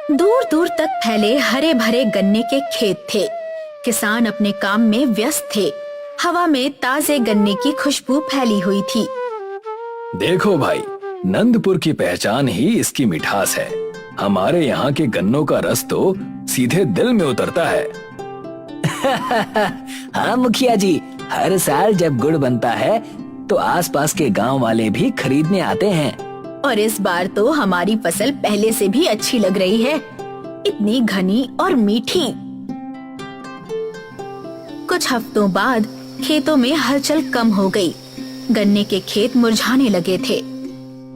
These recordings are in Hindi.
दूर दूर तक फैले हरे भरे गन्ने के खेत थे। किसान अपने काम में व्यस्त थे। हवा में ताजे गन्ने की खुशबू फैली हुई थी। देखो भाई, नंदपुर की पहचान ही इसकी मिठास है। हमारे यहाँ के गन्नों का रस तो सीधे दिल में उतरता है। हाँ मुखिया जी, हर साल जब गुड़ बनता है तो आसपास के गांव वाले भी खरीदने आते हैं। और इस बार तो हमारी फसल पहले से भी अच्छी लग रही है, इतनी घनी और मीठी। कुछ हफ्तों बाद खेतों में हलचल कम हो गई। गन्ने के खेत मुरझाने लगे थे।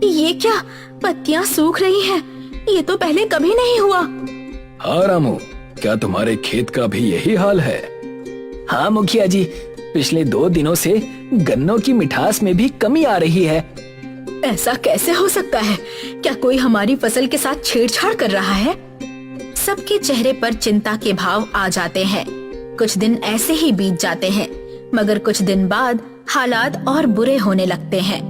ये क्या, पत्तियां सूख रही हैं? ये तो पहले कभी नहीं हुआ। हाँ रामू, क्या तुम्हारे खेत का भी यही हाल है? हाँ मुखिया जी, पिछले 2 दिनों से गन्नों की मिठास में भी कमी आ रही है। ऐसा कैसे हो सकता है? क्या कोई हमारी फसल के साथ छेड़छाड़ कर रहा है? सबके चेहरे पर चिंता के भाव आ जाते हैं। कुछ दिन ऐसे ही बीत जाते हैं, मगर कुछ दिन बाद हालात और बुरे होने लगते हैं।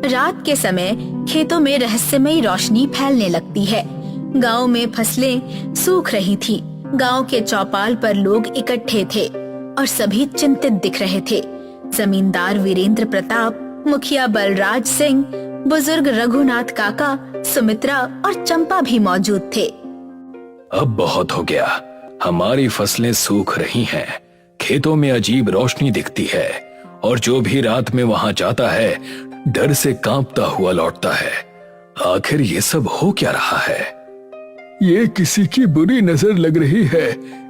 रात के समय खेतों में रहस्यमयी रोशनी फैलने लगती है। गांव में फसलें सूख रही थी। गांव के चौपाल पर लोग इकट्ठे थे और सभी चिंतित दिख रहे थे। जमींदार वीरेंद्र प्रताप, मुखिया बलराज सिंह, बुजुर्ग रघुनाथ काका, सुमित्रा और चंपा भी मौजूद थे। अब बहुत हो गया, हमारी फसलें सूख रही हैं, खेतों में अजीब रोशनी दिखती है और जो भी रात में वहां जाता है डर से कांपता हुआ लौटता है। आखिर ये सब हो क्या रहा है? ये किसी की बुरी नजर लग रही है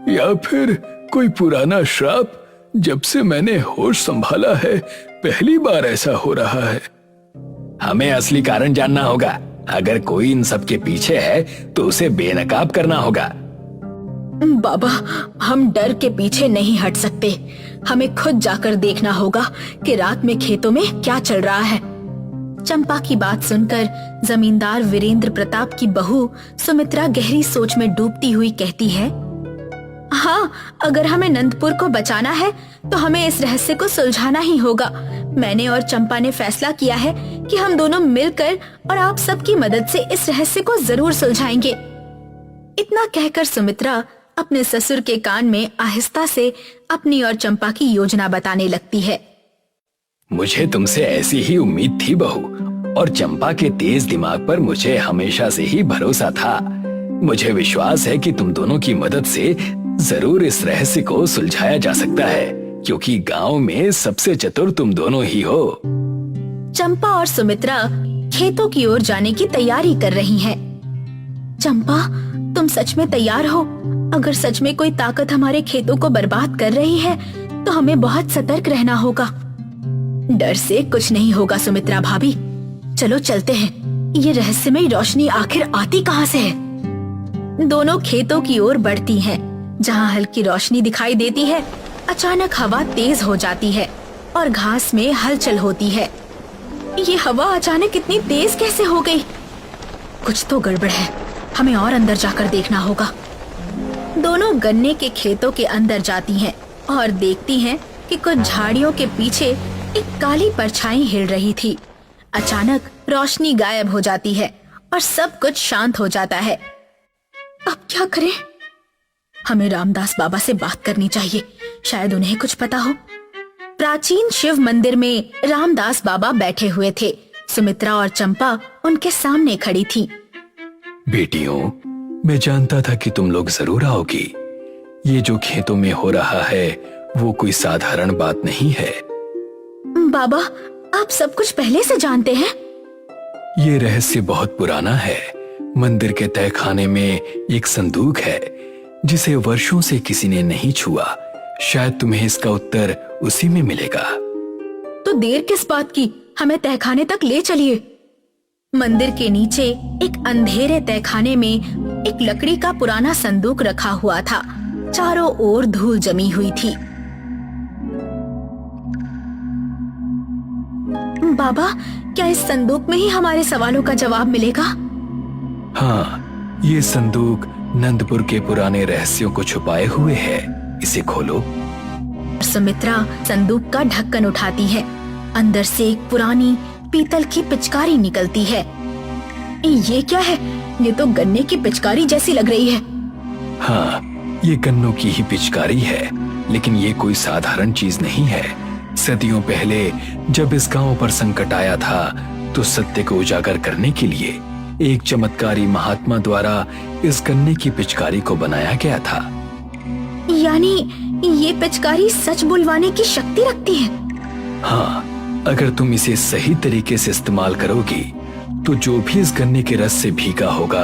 या फिर कोई पुराना श्राप? जब से मैंने होश संभाला है पहली बार ऐसा हो रहा है। हमें असली कारण जानना होगा। अगर कोई इन सब के पीछे है तो उसे बेनकाब करना होगा। बाबा, हम डर के पीछे नहीं हट सकते। हमें खुद जाकर देखना होगा कि रात में खेतों में क्या चल रहा है। चंपा की बात सुनकर जमींदार वीरेंद्र प्रताप की बहू सुमित्रा गहरी सोच में डूबती हुई कहती है, हाँ, अगर हमें नंदपुर को बचाना है तो हमें इस रहस्य को सुलझाना ही होगा। मैंने और चंपा ने फैसला किया है कि हम दोनों मिलकर और आप सबकी मदद से इस रहस्य को जरूर सुलझाएंगे। इतना कहकर सुमित्रा अपने ससुर के कान में आहिस्ता से अपनी और चंपा की योजना बताने लगती है। मुझे तुमसे ऐसी ही उम्मीद थी बहू, और चंपा के तेज दिमाग पर मुझे हमेशा से ही भरोसा था। मुझे विश्वास है कि तुम दोनों की मदद से जरूर इस रहस्य को सुलझाया जा सकता है, क्योंकि गांव में सबसे चतुर तुम दोनों ही हो। चंपा और सुमित्रा खेतों की ओर जाने की तैयारी कर रही हैं। चंपा, तुम सच में तैयार हो? अगर सच में कोई ताकत हमारे खेतों को बर्बाद कर रही है तो हमें बहुत सतर्क रहना होगा। डर से कुछ नहीं होगा सुमित्रा भाभी, चलो चलते हैं। ये रहस्यमयी रोशनी आखिर आती कहाँ से है? दोनों खेतों की ओर बढ़ती हैं। जहाँ हल्की रोशनी दिखाई देती है, अचानक हवा तेज हो जाती है और घास में हलचल होती है। ये हवा अचानक इतनी तेज कैसे हो गई? कुछ तो गड़बड़ है, हमें और अंदर जाकर देखना होगा। दोनों गन्ने के खेतों के अंदर जाती हैं और देखती हैं कि कुछ झाड़ियों के पीछे एक काली परछाई हिल रही थी। अचानक रोशनी गायब हो जाती है और सब कुछ शांत हो जाता है। अब क्या करें? हमें रामदास बाबा से बात करनी चाहिए, शायद उन्हें कुछ पता हो। प्राचीन शिव मंदिर में रामदास बाबा बैठे हुए थे। सुमित्रा और चंपा उनके सामने खड़ी थी। बेटियों, मैं जानता था कि तुम लोग जरूर आओगी। ये जो खेतों में हो रहा है वो कोई साधारण बात नहीं है। बाबा, आप सब कुछ पहले से जानते हैं? ये रहस्य बहुत पुराना है। मंदिर के तहखाने में एक संदूक है जिसे वर्षों से किसी ने नहीं छुआ। शायद तुम्हें इसका उत्तर उसी में मिलेगा। तो देर किस बात की, हमें तहखाने तक ले चलिए। मंदिर के नीचे एक अंधेरे तहखाने में एक लकड़ी का पुराना संदूक रखा हुआ था। चारों ओर धूल जमी हुई थी। बाबा, क्या इस संदूक में ही हमारे सवालों का जवाब मिलेगा? हाँ, ये संदूक नंदपुर के पुराने रहस्यों को छुपाए हुए है। इसे खोलो। सुमित्रा संदूक का ढक्कन उठाती है। अंदर से एक पुरानी पीतल की पिचकारी निकलती है। ये क्या है? ये तो गन्ने की पिचकारी जैसी लग रही है। हाँ, ये गन्नों की ही पिचकारी है, लेकिन ये कोई साधारण चीज नहीं है। सदियों पहले जब इस गांव पर संकट आया था, तो सत्य को उजागर करने के लिए एक चमत्कारी महात्मा द्वारा इस गन्ने की पिचकारी को बनाया गया था। यानी ये पिचकारी सच बुलवाने की शक्ति रखती है? हाँ, अगर तुम इसे सही तरीके से इस्तेमाल करोगी, तो जो भी इस गन्ने के रस से भीगा होगा,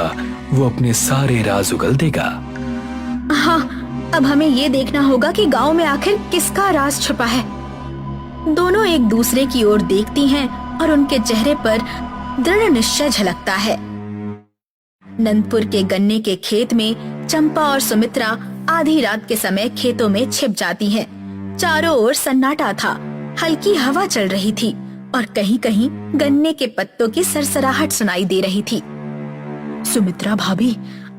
वो अपने सारे राज उगल देगा। हाँ, अब हमें ये देखना होगा कि गांव में आखिर किसका राज छुपा है। दोनों एक दूसरे की ओर देखती हैं और उनके चेहरे पर दृढ़ निश्चय झलकता है। नंदपुर के गन्ने के खेत में चंपा और सुमित्रा आधी रात के समय खेतों में छिप जाती हैं। चारों ओर सन्नाटा था, हल्की हवा चल रही थी और कहीं कहीं गन्ने के पत्तों की सरसराहट सुनाई दे रही थी। सुमित्रा भाभी,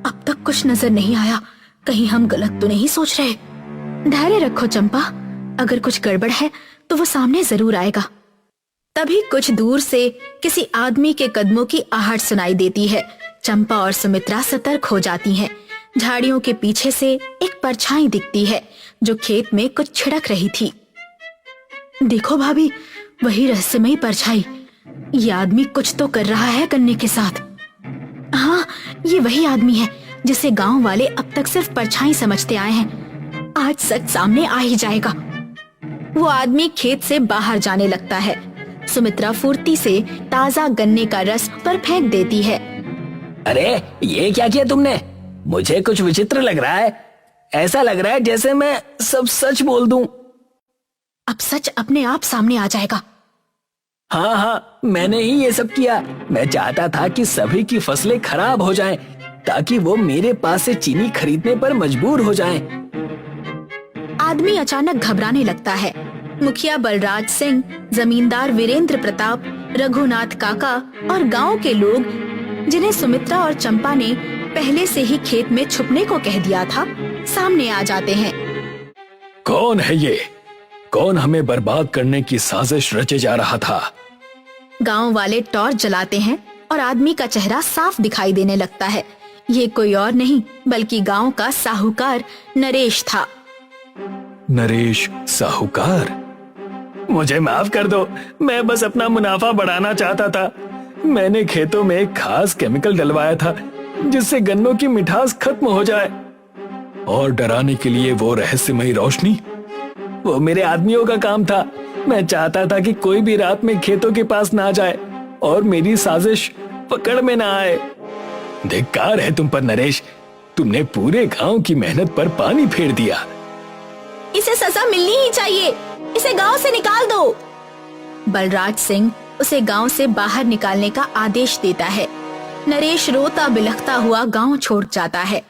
अब तक कुछ नजर नहीं आया, कहीं हम गलत तो नहीं सोच रहे? धैर्य रखो चंपा, अगर कुछ गड़बड़ है तो वो सामने जरूर आएगा। तभी कुछ दूर से किसी आदमी के कदमों की आहट सुनाई देती है। चंपा और सुमित्रा सतर्क हो जाती हैं। झाड़ियों के पीछे से एक परछाई दिखती है जो खेत में कुछ छिड़क रही थी। देखो भाभी, वही रहस्यमयी परछाई। ये आदमी कुछ तो कर रहा है गन्ने के साथ। हाँ, ये वही आदमी है जिसे गांव वाले अब तक सिर्फ परछाई समझते आए हैं। आज सच सामने आ ही जाएगा। वो आदमी खेत से बाहर जाने लगता है। सुमित्रा फुर्ती से ताजा गन्ने का रस पर फेंक देती है। अरे, ये क्या किया तुमने? मुझे कुछ विचित्र लग रहा है। ऐसा लग रहा है जैसे मैं सब सच बोल दूं। अब सच अपने आप सामने आ जाएगा। हाँ हाँ, मैंने ही ये सब किया। मैं चाहता था कि सभी की फसलें खराब हो जाएं, ताकि वो मेरे पास से चीनी खरीदने पर मजबूर हो जाएं। आदमी अचानक घबराने लगता है। मुखिया बलराज सिंह, जमींदार वीरेंद्र प्रताप, रघुनाथ काका और गांव के लोग, जिन्हें सुमित्रा और चंपा ने पहले से ही खेत में छुपने को कह दिया था, सामने आ जाते हैं। कौन है ये? कौन हमें बर्बाद करने की साजिश रचे जा रहा था? गांव वाले टॉर्च जलाते हैं और आदमी का चेहरा साफ दिखाई देने लगता है। ये कोई और नहीं बल्कि गांव का साहूकार नरेश था। नरेश साहूकार? मुझे माफ कर दो, मैं बस अपना मुनाफा बढ़ाना चाहता था। मैंने खेतों में एक खास केमिकल डलवाया था जिससे गन्नों की मिठास खत्म हो जाए। और डराने के लिए वो रहस्यमयी रोशनी? वो मेरे आदमियों का काम था। मैं चाहता था कि कोई भी रात में खेतों के पास ना जाए और मेरी साजिश पकड़ में ना आए। धिक्कार है तुम पर नरेश, तुमने पूरे गांव की मेहनत पर पानी फेर दिया। इसे सजा मिलनी ही चाहिए, इसे गांव से निकाल दो। बलराज सिंह उसे गांव से बाहर निकालने का आदेश देता है। नरेश रोता बिलखता हुआ गांव छोड़ जाता है।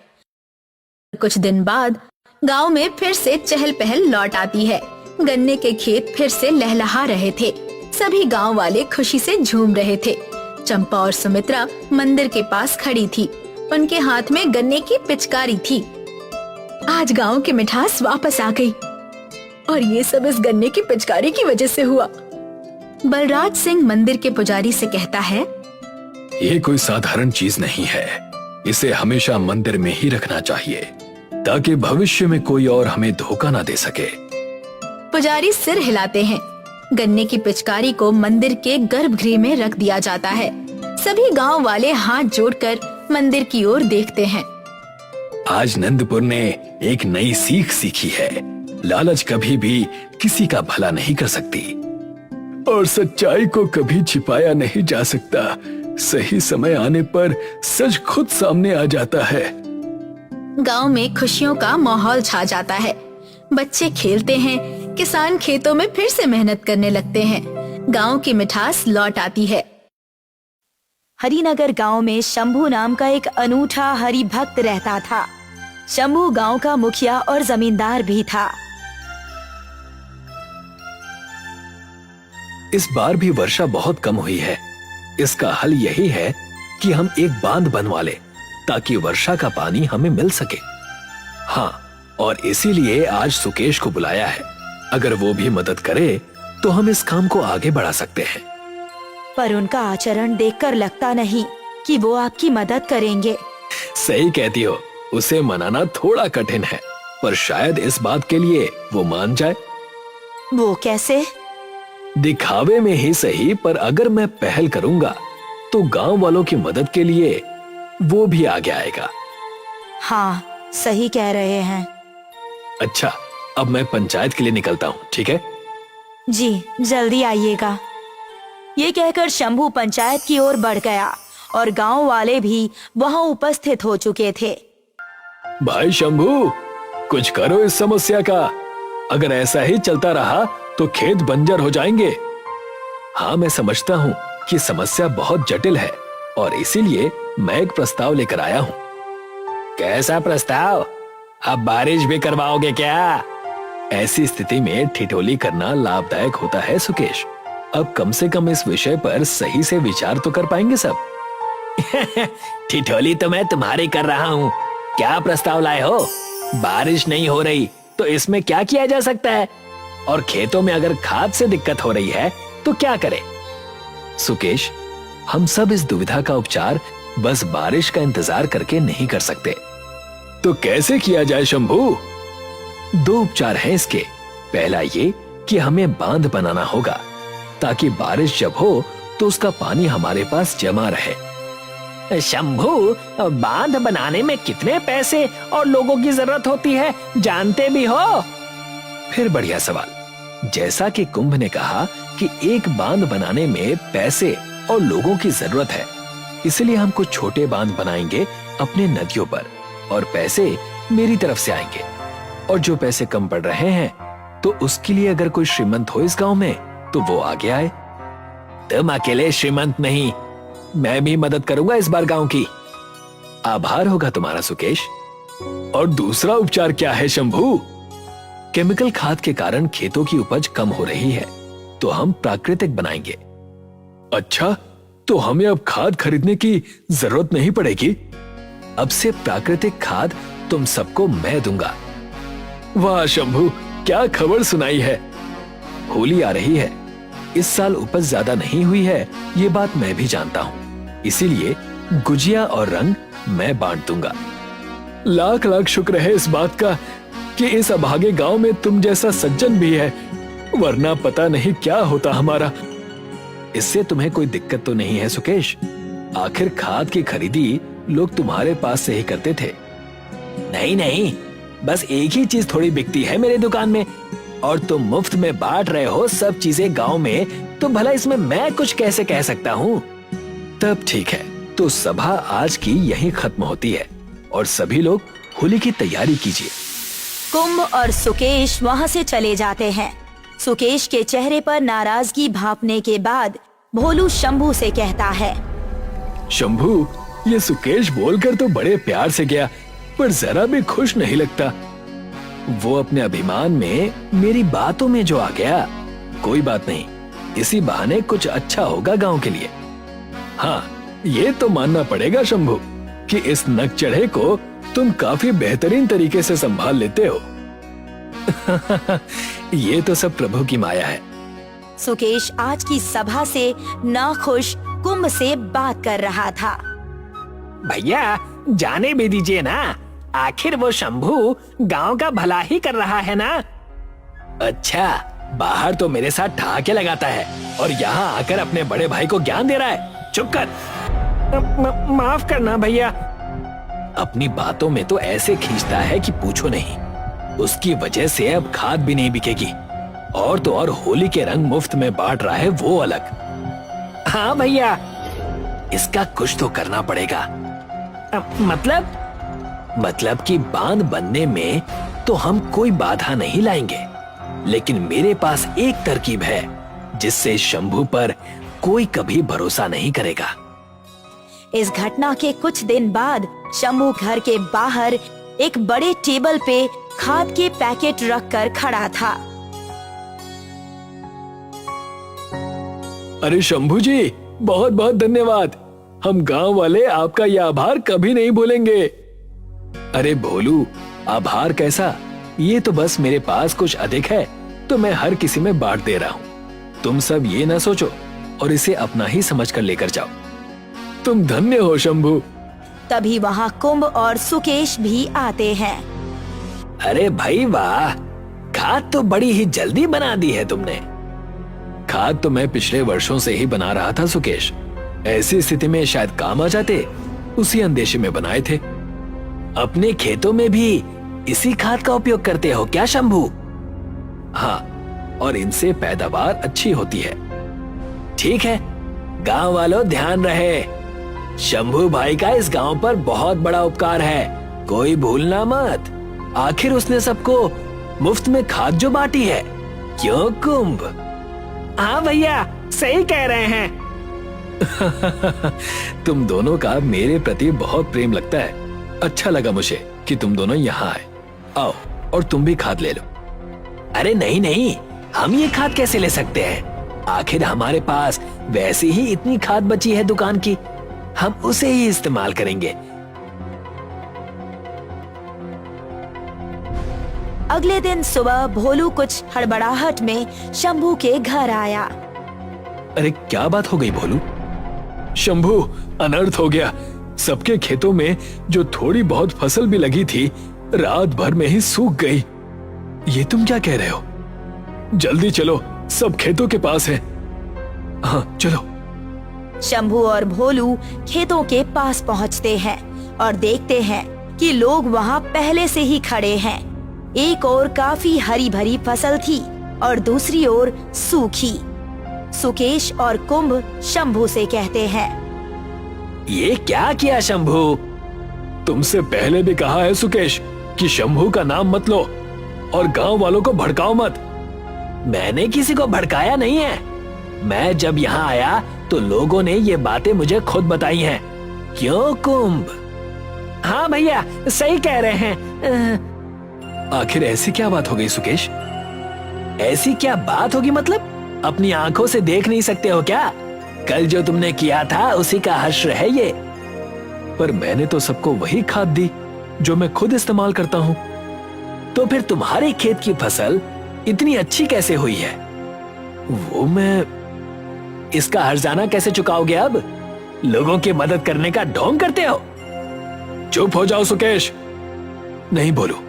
कुछ दिन बाद गांव में फिर से चहल पहल लौट आती है। गन्ने के खेत फिर से लहलहा रहे थे। सभी गांव वाले खुशी से झूम रहे थे। चंपा और सुमित्रा मंदिर के पास खड़ी थी। उनके हाथ में गन्ने की पिचकारी थी। आज गांव की मिठास वापस आ गई और ये सब इस गन्ने की पिचकारी की वजह से हुआ। बलराज सिंह मंदिर के पुजारी से कहता है, ये कोई साधारण चीज नहीं है, इसे हमेशा मंदिर में ही रखना चाहिए ताकि भविष्य में कोई और हमें धोखा ना दे सके। पुजारी सिर हिलाते हैं। गन्ने की पिचकारी को मंदिर के गर्भगृह में रख दिया जाता है। सभी गांव वाले हाथ जोड़कर मंदिर की ओर देखते हैं। आज नंदपुर ने एक नई सीख सीखी है। लालच कभी भी किसी का भला नहीं कर सकती और सच्चाई को कभी छिपाया नहीं जा सकता। सही समय आने पर सच खुद सामने आ जाता है। गांव में खुशियों का माहौल छा जाता है। बच्चे खेलते हैं, किसान खेतों में फिर से मेहनत करने लगते हैं। गांव की मिठास लौट आती है। हरिनगर गांव में शंभू नाम का एक अनूठा हरि भक्त रहता था। शंभू गांव का मुखिया और जमींदार भी था। इस बार भी वर्षा बहुत कम हुई है। इसका हल यही है कि हम एक बांध बनवा लें ताकि वर्षा का पानी हमें मिल सके। हाँ, और इसीलिए आज सुकेश को बुलाया है। अगर वो भी मदद करे तो हम इस काम को आगे बढ़ा सकते हैं। पर उनका आचरण देखकर लगता नहीं कि वो आपकी मदद करेंगे। सही कहती हो, उसे मनाना थोड़ा कठिन है, पर शायद इस बात के लिए वो मान जाए। वो कैसे? दिखावे में ही सही, पर अगर मैं पहल करूंगा तो गांव वालों की मदद के लिए वो भी आगे आएगा। हाँ, सही कह रहे हैं। अच्छा, अब मैं पंचायत के लिए निकलता हूँ, ठीक है? जी, जल्दी आइएगा। ये कहकर शंभू पंचायत की ओर बढ़ गया और गांव वाले भी वहां उपस्थित हो चुके थे। भाई शंभू, कुछ करो इस समस्या का। अगर ऐसा ही चलता रहा तो खेत बंजर हो जाएंगे। हाँ, मैं समझता हूँ कि समस्या बहुत जटिल है और इसीलिए मैं एक प्रस्ताव लेकर आया हूँ। कैसा प्रस्ताव? अब बारिश भी करवाओगे क्या? ऐसी स्थिति में ठिठोली करना लाभदायक होता है सुकेश। अब कम से कम इस विषय पर सही से विचार तो कर पाएंगे सब। ठिठोली तो मैं तुम्हारी कर रहा हूँ। क्या प्रस्ताव लाए हो? बारिश नहीं हो रही तो इसमें क्या किया जा सकता है? और खेतों में अगर खाद से दिक्कत हो रही है तो क्या करें? सुकेश, हम सब इस दुविधा का उपचार बस बारिश का इंतजार करके नहीं कर सकते। तो कैसे किया जाए शंभू? दो उपचार हैं इसके। पहला ये कि हमें बांध बनाना होगा ताकि बारिश जब हो तो उसका पानी हमारे पास जमा रहे। शंभू, बांध बनाने में कितने पैसे और लोगों की जरूरत होती है, जानते भी हो? फिर बढ़िया सवाल। जैसा कि कुंभ ने कहा कि एक बांध बनाने में पैसे और लोगों की जरूरत है, इसलिए हम कुछ छोटे बांध बनाएंगे अपने नदियों पर और पैसे मेरी तरफ से आएंगे। और जो पैसे कम पड़ रहे हैं तो उसके लिए अगर कोई श्रीमंत हो इस गांव में तो वो आगे आए। तुम अकेले श्रीमंत नहीं, मैं भी मदद करूंगा इस बार गांव की। आभार होगा तुम्हारा सुकेश। और दूसरा उपचार क्या है शंभू? केमिकल खाद के कारण खेतों की उपज कम हो रही है तो हम प्राकृतिक बनाएंगे। अच्छा, तो हमें अब खाद खरीदने की जरूरत नहीं पड़ेगी। अब से प्राकृतिक खाद तुम सबको मैं दूंगा। वाह शंभू, क्या खबर सुनाई है। होली आ रही है। इस साल उपज ज्यादा नहीं हुई है, ये बात मैं भी जानता हूँ, इसीलिए गुजिया और रंग मैं बांट दूंगा। लाख लाख शुक्र है इस बात का कि इस अभागे गांव में तुम जैसा सज्जन भी है, वरना पता नहीं क्या होता हमारा। इससे तुम्हें कोई दिक्कत तो नहीं है सुकेश? आखिर खाद की खरीदी लोग तुम्हारे पास से ही करते थे। नहीं नहीं, बस एक ही चीज थोड़ी बिकती है मेरी दुकान में, और तुम मुफ्त में बांट रहे हो सब चीजें गांव में, तो भला इसमें मैं कुछ कैसे कह सकता हूँ? तब ठीक है, तो सभा आज की यहीं खत्म होती है और सभी लोग होली की तैयारी कीजिए। कुंभ और सुकेश वहां से चले जाते हैं। सुकेश के चेहरे पर नाराजगी भांपने के बाद भोलू शंभू से कहता है, शंभू, ये सुकेश बोलकर तो बड़े प्यार से गया, पर जरा भी खुश नहीं लगता। वो अपने अभिमान में मेरी बातों में जो आ गया। कोई बात नहीं, इसी बहाने कुछ अच्छा होगा गांव के लिए। हाँ, ये तो मानना पड़ेगा शंभू कि इस नक चढ़े को तुम काफी बेहतरीन तरीके से संभाल लेते हो। ये तो सब प्रभु की माया है। सुकेश आज की सभा से नाखुश कुंभ से बात कर रहा था। भैया, जाने भी दीजिए ना, आखिर वो शंभू गांव का भला ही कर रहा है ना। अच्छा, बाहर तो मेरे साथ ठहाके लगाता है और यहाँ आकर अपने बड़े भाई को ज्ञान दे रहा है। चुप कर। माफ करना भैया। अपनी बातों में तो ऐसे खींचता है कि पूछो नहीं। उसकी वजह से अब खाद भी नहीं बिकेगी, और तो और होली के रंग मुफ्त में बांट रहा है वो अलग। हाँ भैया, इसका कुछ तो करना पड़ेगा। मतलब कि बांध बनने में तो हम कोई बाधा नहीं लाएंगे, लेकिन मेरे पास एक तरकीब है जिससे शंभू पर कोई कभी भरोसा नहीं करेगा। इस घटना के कुछ दिन बाद शंभू घर के बाहर एक बड़े टेबल पे खाद के पैकेट रखकर खड़ा था। अरे शंभू जी, बहुत बहुत धन्यवाद। हम गांव वाले आपका यह आभार कभी नहीं भूलेंगे। अरे भोलू, आभार कैसा? ये तो बस मेरे पास कुछ अधिक है तो मैं हर किसी में बांट दे रहा हूँ। तुम सब ये ना सोचो और इसे अपना ही समझकर लेकर जाओ। तुम धन्य हो शंभू। तभी वहाँ कुंभ और सुकेश भी आते हैं। अरे भाई वाह, खाद तो बड़ी ही जल्दी बना दी है तुमने। खाद तो मैं पिछले वर्षों से ही बना रहा था सुकेश। ऐसी स्थिति में शायद काम आ जाते, उसी अंदेशे में बनाए थे। अपने खेतों में भी इसी खाद का उपयोग करते हो क्या शंभू? हाँ, और इनसे पैदावार अच्छी होती है। ठीक है, गांव वालों ध्यान रहे, शंभू भाई का इस गांव पर बहुत बड़ा उपकार है, कोई भूलना मत। आखिर उसने सबको मुफ्त में खाद जो बांटी है, क्यों कुंभ? हाँ भैया, सही कह रहे हैं। तुम दोनों का मेरे प्रति बहुत प्रेम लगता है। अच्छा लगा मुझे कि तुम दोनों यहाँ आए। आओ और तुम भी खाद ले लो। अरे नहीं नहीं, हम ये खाद कैसे ले सकते हैं? आखिर हमारे पास वैसे ही इतनी खाद बची है दुकान की, हम उसे ही इस्तेमाल करेंगे। अगले दिन सुबह भोलू कुछ हड़बड़ाहट में शंभू के घर आया। अरे क्या बात हो गई भोलू? शंभू, अनर्थ हो गया। सबके खेतों में जो थोड़ी बहुत फसल भी लगी थी, रात भर में ही सूख गई। ये तुम क्या कह रहे हो? जल्दी चलो, सब खेतों के पास है। हाँ चलो। शंभू और भोलू खेतों के पास पहुंचते हैं और देखते हैं कि लोग वहां पहले से ही खड़े हैं। एक ओर काफी हरी भरी फसल थी और दूसरी ओर सूखी। सुकेश और कुंभ शंभू से कहते हैं, ये क्या किया शंभू? तुमसे पहले भी कहा है सुकेश कि शंभू का नाम मत लो और गांव वालों को भड़काओ मत। मैंने किसी को भड़काया नहीं है। मैं जब यहाँ आया तो लोगों ने ये बातें मुझे खुद बताई हैं। क्यों कुंभ? हाँ भैया, सही कह रहे हैं। आखिर ऐसी क्या बात हो गई सुकेश? ऐसी क्या बात होगी मतलब? अपनी आंखों से देख नहीं सकते हो क्या? कल जो तुमने किया था उसी का हश्र है ये। पर मैंने तो सबको वही खाद दी जो मैं खुद इस्तेमाल करता हूँ। तो फिर तुम्हारे खेत की फसल इतनी अच्छी कैसे हुई है? वो मैं इसका हर्जाना कैसे चुकाओगे अब? लोगों की मदद करने का ढोंग करते हो। चुप हो जाओ सुकेश। नहीं बोलो,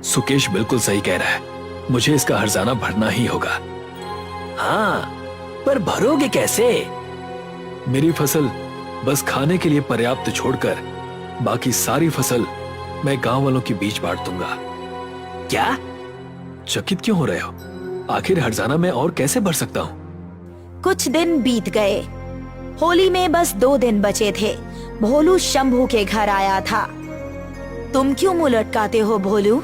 सुकेश बिल्कुल सही कह रहा है। मुझे इसका हर्जाना भरना ही होगा। हाँ, पर भरोगे कैसे? मेरी फसल बस खाने के लिए पर्याप्त छोड़कर बाकी सारी फसल मैं गांव वालों के बीच बांट दूंगा। क्या? चकित क्यों हो रहे हो? आखिर हर्जाना मैं और कैसे भर सकता हूँ? कुछ दिन बीत गए। होली में बस 2 दिन बचे थे। भोलू शंभू के घर आया था। तुम क्यों मुंह लटकाते हो भोलू?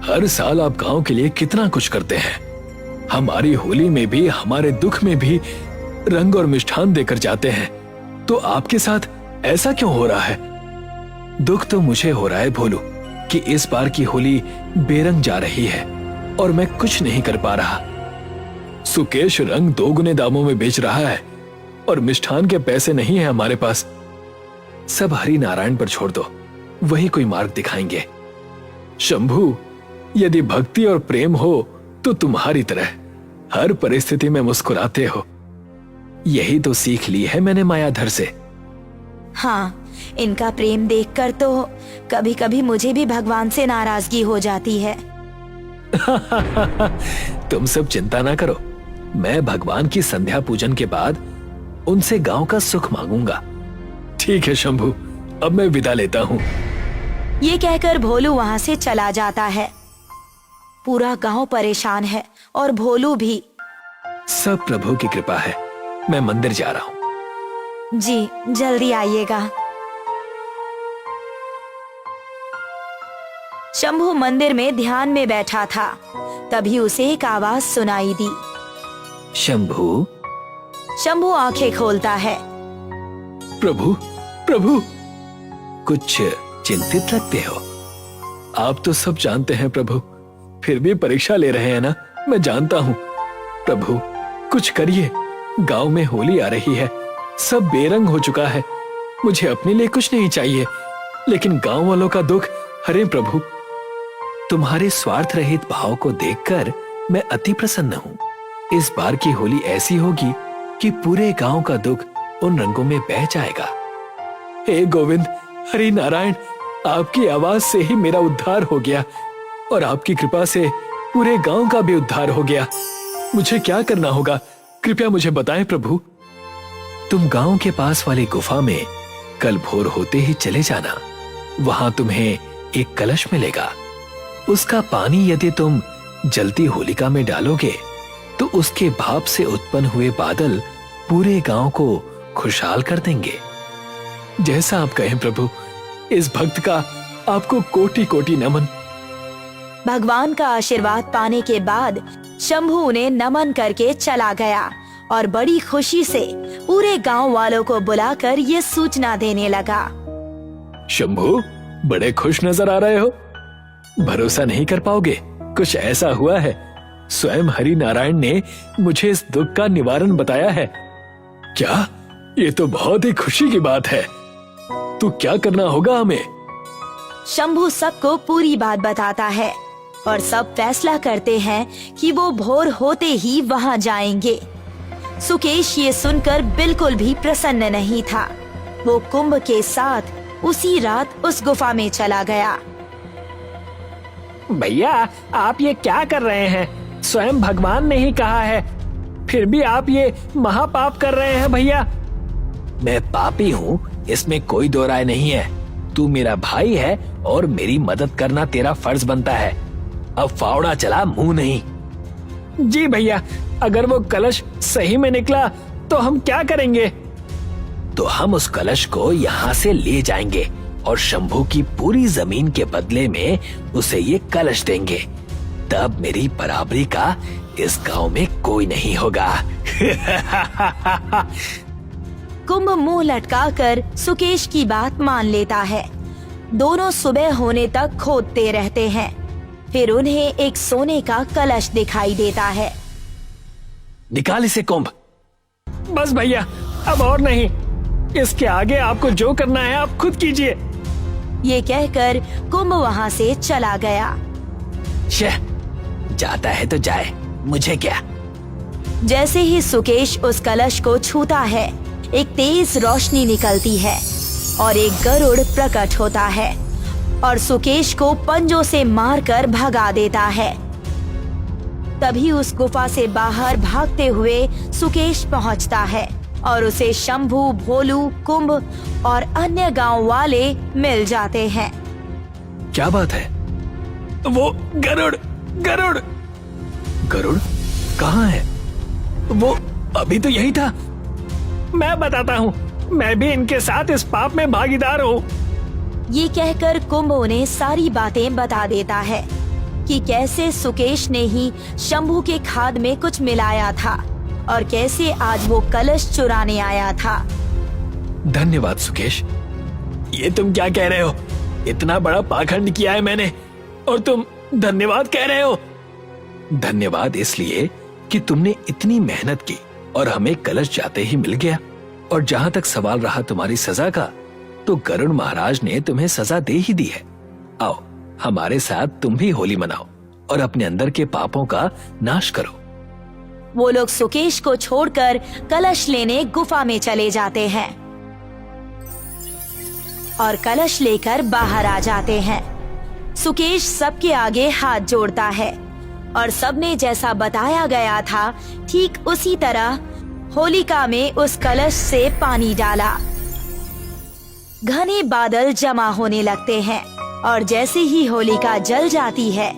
हर साल आप गांव के लिए कितना कुछ करते हैं। हमारी होली में भी, हमारे दुख में भी रंग और मिष्ठान देकर जाते हैं। तो आपके साथ ऐसा क्यों हो रहा है? दुख तो मुझे हो रहा है भोलू कि इस बार की होली बेरंग जा रही है और मैं कुछ नहीं कर पा रहा। सुकेश रंग 2 गुने दामों में बेच रहा है और मिष्ठान के पैसे नहीं है हमारे पास। सब हरि नारायण पर छोड़ दो, वही कोई मार्ग दिखाएंगे। शंभू, यदि भक्ति और प्रेम हो तो तुम्हारी तरह हर परिस्थिति में मुस्कुराते हो। यही तो सीख ली है मैंने मायाधर से। हाँ, इनका प्रेम देखकर तो कभी कभी मुझे भी भगवान से नाराजगी हो जाती है। तुम सब चिंता ना करो, मैं भगवान की संध्या पूजन के बाद उनसे गांव का सुख मांगूंगा। ठीक है शंभू, अब मैं विदा लेता हूँ। ये कहकर भोलू वहाँ से चला जाता है। पूरा गांव परेशान है और भोलू भी। सब प्रभु की कृपा है। मैं मंदिर जा रहा हूँ। जी, जल्दी आइएगा। शंभू मंदिर में ध्यान में बैठा था। तभी उसे एक आवाज सुनाई दी। शंभू? शंभू आंखें खोलता है। प्रभु, प्रभु। कुछ चिंतित लगते हो। आप तो सब जानते हैं प्रभु, फिर भी परीक्षा ले रहे हैं ना। मैं जानता हूँ प्रभु, कुछ करिए। गांव में होली आ रही है, सब बेरंग हो चुका है। मुझे अपने लिए कुछ नहीं चाहिए, लेकिन गांव वालों का दुख हरे प्रभु। तुम्हारे स्वार्थ रहित भाव को देखकर मैं अति प्रसन्न हूँ। इस बार की होली ऐसी होगी कि पूरे गांव का दुख उन रंगों में बह जाएगा। हे गोविंद, हरि नारायण, आपकी आवाज से ही मेरा उद्धार हो गया और आपकी कृपा से पूरे गांव का भी उद्धार हो गया। मुझे क्या करना होगा, कृपया मुझे बताएं प्रभु। तुम गांव के पास वाली गुफा में कल भोर होते ही चले जाना। वहां तुम्हें एक कलश मिलेगा। उसका पानी यदि तुम जलती होलिका में डालोगे तो उसके भाप से उत्पन्न हुए बादल पूरे गांव को खुशहाल कर देंगे। जैसा आप कहें प्रभु, इस भक्त का आपको कोटि कोटि नमन। भगवान का आशीर्वाद पाने के बाद शंभू उन्हें नमन करके चला गया और बड़ी खुशी से पूरे गांव वालों को बुलाकर ये सूचना देने लगा। शंभू, बड़े खुश नजर आ रहे हो। भरोसा नहीं कर पाओगे, कुछ ऐसा हुआ है। स्वयं हरि नारायण ने मुझे इस दुख का निवारण बताया है। क्या? ये तो बहुत ही खुशी की बात है। तो क्या करना होगा हमें? शंभू सबको पूरी बात बताता है और सब फैसला करते हैं कि वो भोर होते ही वहां जाएंगे। सुकेश ये सुनकर बिल्कुल भी प्रसन्न नहीं था। वो कुंभ के साथ उसी रात उस गुफा में चला गया। भैया, आप ये क्या कर रहे हैं? स्वयं भगवान ने ही कहा है, फिर भी आप ये महापाप कर रहे हैं भैया। मैं पापी हूँ, इसमें कोई दो राय नहीं है। तू मेरा भाई है और मेरी मदद करना तेरा फर्ज बनता है। अब फावड़ा चला, मुंह नहीं। जी भैया, अगर वो कलश सही में निकला तो हम क्या करेंगे? तो हम उस कलश को यहाँ से ले जाएंगे और शंभू की पूरी जमीन के बदले में उसे ये कलश देंगे। तब मेरी बराबरी का इस गांव में कोई नहीं होगा। कुंभ मुंह लटकाकर सुकेश की बात मान लेता है। दोनों सुबह होने तक खोदते रहते हैं। फिर उन्हें एक सोने का कलश दिखाई देता है। निकाल इसे कुंभ। बस भैया, अब और नहीं। इसके आगे आपको जो करना है आप खुद कीजिए। ये कहकर कुंभ वहाँ से चला गया। शह, जाता है तो जाए, मुझे क्या। जैसे ही सुकेश उस कलश को छूता है, एक तेज रोशनी निकलती है और एक गरुड़ प्रकट होता है और सुकेश को पंजों से मारकर भगा देता है। तभी उस गुफा से बाहर भागते हुए सुकेश पहुंचता है और उसे शंभू, भोलू, कुंभ और अन्य गांव वाले मिल जाते हैं। क्या बात है? वो गरुड़, गरुड़, गरुड़ कहाँ है? वो अभी तो यही था। मैं बताता हूँ, मैं भी इनके साथ इस पाप में भागीदार हूँ। ये कहकर कुंभ उन्हें सारी बातें बता देता है कि कैसे सुकेश ने ही शंभू के खाद में कुछ मिलाया था और कैसे आज वो कलश चुराने आया था। धन्यवाद सुकेश। ये तुम क्या कह रहे हो? इतना बड़ा पाखंड किया है मैंने और तुम धन्यवाद कह रहे हो? धन्यवाद इसलिए कि तुमने इतनी मेहनत की और हमें कलश जाते ही मिल गया। और जहां तक सवाल रहा तुम्हारी सजा का, तो गरुड़ महाराज ने तुम्हें सजा दे ही दी है। आओ, हमारे साथ तुम भी होली मनाओ और अपने अंदर के पापों का नाश करो। वो लोग सुकेश को छोड़कर कलश लेने गुफा में चले जाते हैं और कलश लेकर बाहर आ जाते हैं। सुकेश सबके आगे हाथ जोड़ता है और सबने जैसा बताया गया था ठीक उसी तरह होलिका में उस कलश से पानी डाला। घने बादल जमा होने लगते हैं और जैसे ही होलिका जल जाती है,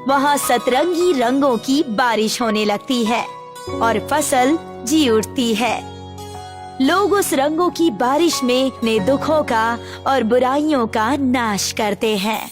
वहाँ सतरंगी रंगों की बारिश होने लगती है और फसल जी उठती है। लोग उस रंगों की बारिश में अपने दुखों का और बुराइयों का नाश करते हैं।